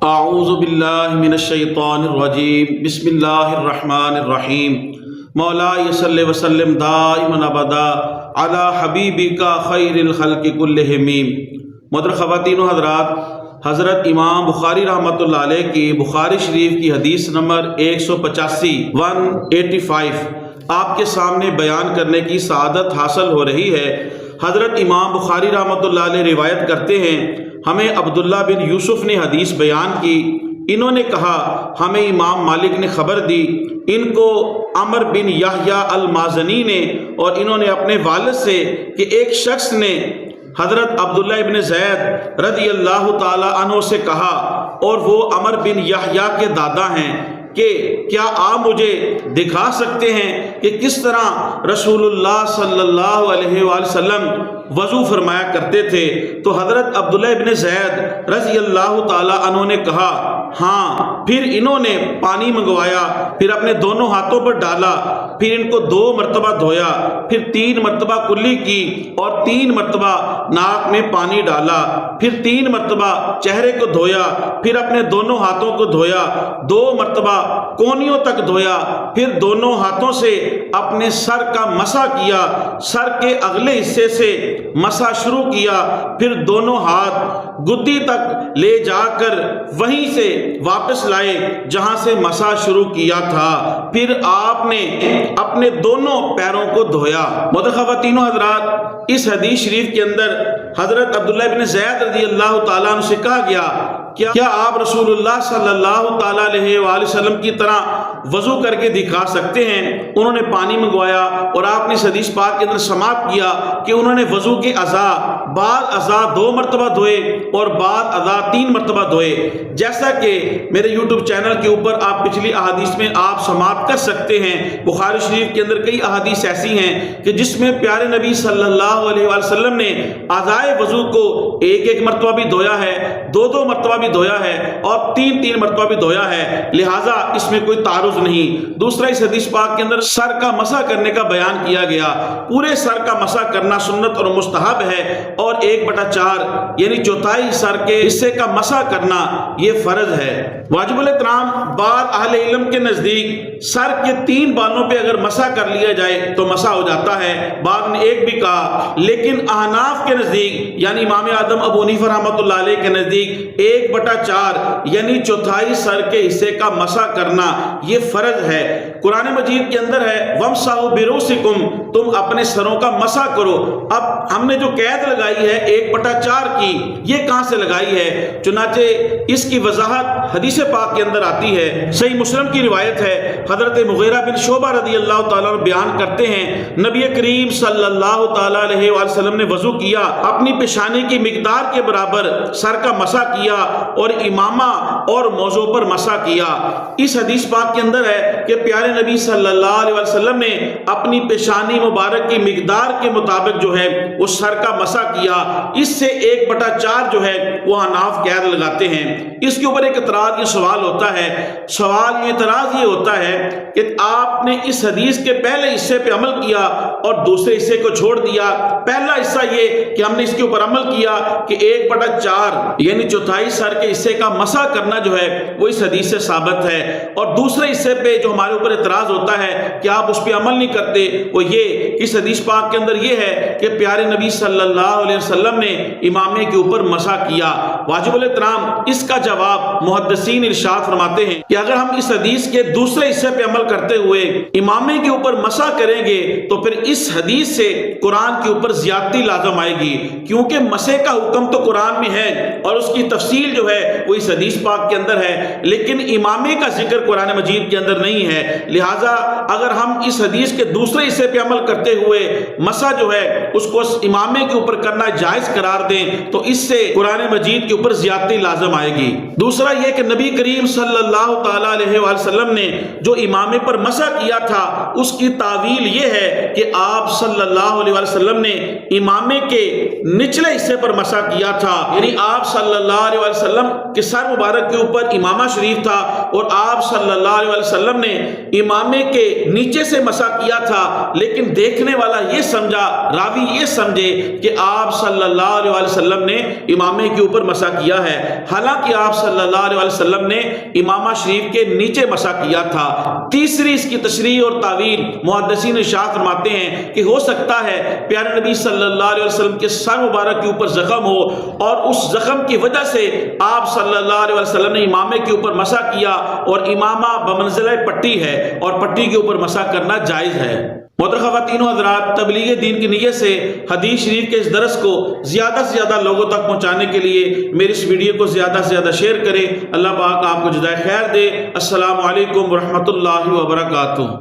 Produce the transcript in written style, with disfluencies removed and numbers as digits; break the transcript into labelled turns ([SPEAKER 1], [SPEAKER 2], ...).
[SPEAKER 1] اعوذ باللہ من الشیطان الرجیم بسم اللہ الرحمن الرحیم مولاي صلی وسلم دائما ابدا علی حبیبک خیر الخلق کلہم۔ محترم خواتین و حضرات، حضرت امام بخاری رحمۃ اللہ علیہ کی بخاری شریف کی حدیث نمبر 185 آپ کے سامنے بیان کرنے کی سعادت حاصل ہو رہی ہے۔ حضرت امام بخاری رحمۃ اللہ علیہ روایت کرتے ہیں، ہمیں عبداللہ بن یوسف نے حدیث بیان کی، انہوں نے کہا ہمیں امام مالک نے خبر دی، ان کو عمر بن یحییٰ المازنی نے، اور انہوں نے اپنے والد سے کہ ایک شخص نے حضرت عبداللہ ابن زید رضی اللہ تعالی عنہ سے کہا، اور وہ عمر بن یحییٰ کے دادا ہیں، کہ کیا آپ مجھے دکھا سکتے ہیں کہ کس طرح رسول اللہ صلی اللہ علیہ وآلہ وسلم وضو فرمایا کرتے تھے؟ تو حضرت عبداللہ ابن زید رضی اللہ تعالی عنہ نے کہا ہاں۔ پھر انہوں نے پانی منگوایا، پھر اپنے دونوں ہاتھوں پر ڈالا، پھر ان کو 2 مرتبہ دھویا، پھر 3 مرتبہ کلی کی، اور 3 مرتبہ ناک میں پانی ڈالا، پھر 3 مرتبہ چہرے کو دھویا، پھر اپنے دونوں ہاتھوں کو دھویا، 2 مرتبہ کونیوں تک دھویا، پھر دونوں ہاتھوں سے اپنے سر کا مسح کیا، سر کے اگلے حصے سے مسح شروع کیا، پھر دونوں ہاتھ گدی تک لے جا کر وہیں سے واپس لائے جہاں سے مسح شروع کیا تھا، پھر آپ نے اپنے دونوں پیروں کو دھویا۔ محترم خواتین و حضرات، اس حدیث شریف کے اندر حضرت عبداللہ بن زید رضی اللہ تعالیٰ عنہ سے کہا گیا کیا آپ رسول اللہ صلی اللہ تعالیٰ علیہ وآلہ وسلم کی طرح وضو کر کے دکھا سکتے ہیں؟ انہوں نے پانی منگوایا، اور آپ نے اس حدیث پاک کے اندر سماعت کیا کہ انہوں نے وضو کے اعضاء، بعض اعضاء 2 مرتبہ دھوئے اور بعض اعضاء 3 مرتبہ دھوئے، جیسا کہ میرے یوٹیوب چینل کے اوپر آپ پچھلی احادیث میں آپ سماعت کر سکتے ہیں۔ بخاری شریف کے اندر کئی احادیث ایسی ہیں کہ جس میں پیارے نبی صلی اللہ علیہ وآلہ وسلم نے اعضاء وضو کو 1 مرتبہ بھی دھویا ہے، 2 مرتبہ بھی دھویا ہے، اور 3 مرتبہ بھی دھویا ہے، لہٰذا اس میں کوئی تعارض نہیں۔ دوسرا، اس حدیث پاک کے اندر سر کا مسح کرنے کا بیان کیا گیا، پورے سر کا مسح کرنا سنت اور مستحب ہے، اور 1/4 یعنی چوتھائی سر کے حصے کا مسح کرنا یہ فرض ہے۔ واجب الاحترام، بعض اہل علم کے نزدیک سر کے 3 بالوں پہ اگر مسح کر لیا جائے تو مسح ہو جاتا ہے، بعض نے 1 بھی کہا، لیکن احناف کے نزدیک یعنی امام اعظم ابو حنیفہ رحمۃ اللہ علیہ کے نزدیک 1/4 یعنی چوتھائی سر کے حصے کا مسح کرنا یہ فرض ہے۔ قرآن مجید کے اندر ہے وَامْسَحُوا بِرُؤُوسِكُمْ، تم اپنے سروں کا مسح کرو۔ اب ہم نے جو قید لگائی ہے 1/4 کی، یہ کہاں سے لگائی ہے؟ چنانچہ اس کی وضاحت حدیث پاک کے اندر آتی ہے، صحیح مسلم کی روایت ہے، حضرت مغیرہ بن شعبہ رضی اللہ تعالیٰ عنہ بیان کرتے ہیں، نبی کریم صلی اللہ تعالیٰ علیہ وآلہ وسلم نے وضو کیا، اپنی پیشانی کی مقدار کے برابر سر کا مسح کیا، اور امامہ اور موضوع پر مسح کیا۔ اس حدیث پاک کے اندر ہے کہ پیارے نبی صلی اللہ علیہ وسلم نے اپنی پیشانی مبارک کی مقدار کے مطابق جو ہے اس سر کا مسح کیا، اس سے 1/4 جو ہے وہ حناف قید لگاتے ہیں۔ اس کے اوپر ایک اعتراض، یہ سوال ہوتا ہے، اعتراض یہ ہوتا ہے کہ آپ نے اس حدیث کے پہلے حصے پہ عمل کیا اور دوسرے حصے کو چھوڑ دیا۔ پہلا حصہ یہ کہ ہم نے اس کے اوپر عمل کیا کہ 1/4 یعنی چوتھائی سر کے حصے کا مسح کرنا جو ہے وہ اس حدیث سے ثابت ہے، اور دوسرے حصے پہ جو ہمارے اوپر اعتراض ہوتا ہے کہ آپ اس پہ عمل نہیں کرتے، وہ یہ اس حدیث پاک کے اندر یہ ہے کہ پیارے نبی صلی اللہ علیہ وسلم نے امامے کے اوپر مسح کیا۔ واجب الاحترام، اس کا جواب محدثین ارشاد فرماتے ہیں کہ اگر ہم اس حدیث کے دوسرے حصے پہ عمل کرتے ہوئے امامے کے اوپر مسح کریں گے تو پھر اس حدیث سے قرآن کے اوپر زیادتی لازم آئے گی، کیونکہ مسح کا حکم تو قرآن میں ہے اور اس کی تفصیل جو ہے وہ اس حدیث پاک کے اندر ہے، لیکن امامے کا ذکر قرآن مجید کے اندر نہیں ہے۔ لہٰذا اگر ہم اس حدیث کے دوسرے حصے پہ عمل کرتے ہوئے مسح جو ہے اس کو امامے کے اوپر کرنا جائز قرار دیں تو اس سے قرآن مجید کے اوپر زیادتی لازم آئے گی۔ دوسرا یہ کہ نبی کریم صلی اللہ تعالیٰ علیہ وآلہ وسلم نے جو امامے پر مسح کیا تھا اس کی تعویل یہ ہے کہ آپ صلی اللہ علیہ وآلہ وسلم نے امامے کے نچلے حصے پر مسح کیا تھا، یعنی آپ صلی اللہ علیہ وآلہ وسلم کے سر مبارک کے اوپر امامہ شریف تھا، اور آپ صلی اللہ علیہ وسلم نے امامے کے نیچے سے مسح کیا تھا، لیکن دیکھنے والا یہ سمجھا، راوی یہ سمجھے کہ آپ صلی اللہ علیہ وسلم نے امامے کے اوپر مسح مسح کیا ہے، حالانکہ آپ صلی اللہ علیہ وسلم نے امامہ شریف کے نیچے مسح کیا تھا۔ تیسری اس کی تشریح اور تعویل محدثین ارشاد فرماتے ہیں کہ ہو سکتا ہے پیارے نبی صلی اللہ علیہ وسلم کے سر مبارک کے اوپر زخم ہو اور اس زخم کی وجہ سے آپ صلی اللہ علیہ وسلم نے امامے کے اوپر مسح کیا، اور امامہ بمنزلہ پٹی ہے اور پٹی کے اوپر مسح کرنا جائز ہے۔ محترم خواتین و حضرات، تبلیغ دین کی نیت سے حدیث شریف کے اس درس کو زیادہ سے زیادہ لوگوں تک پہنچانے کے لیے میری اس ویڈیو کو زیادہ سے زیادہ شیئر کریں۔ اللہ پاک آپ کو جزائے خیر دے۔ السلام علیکم ورحمۃ اللہ وبرکاتہ۔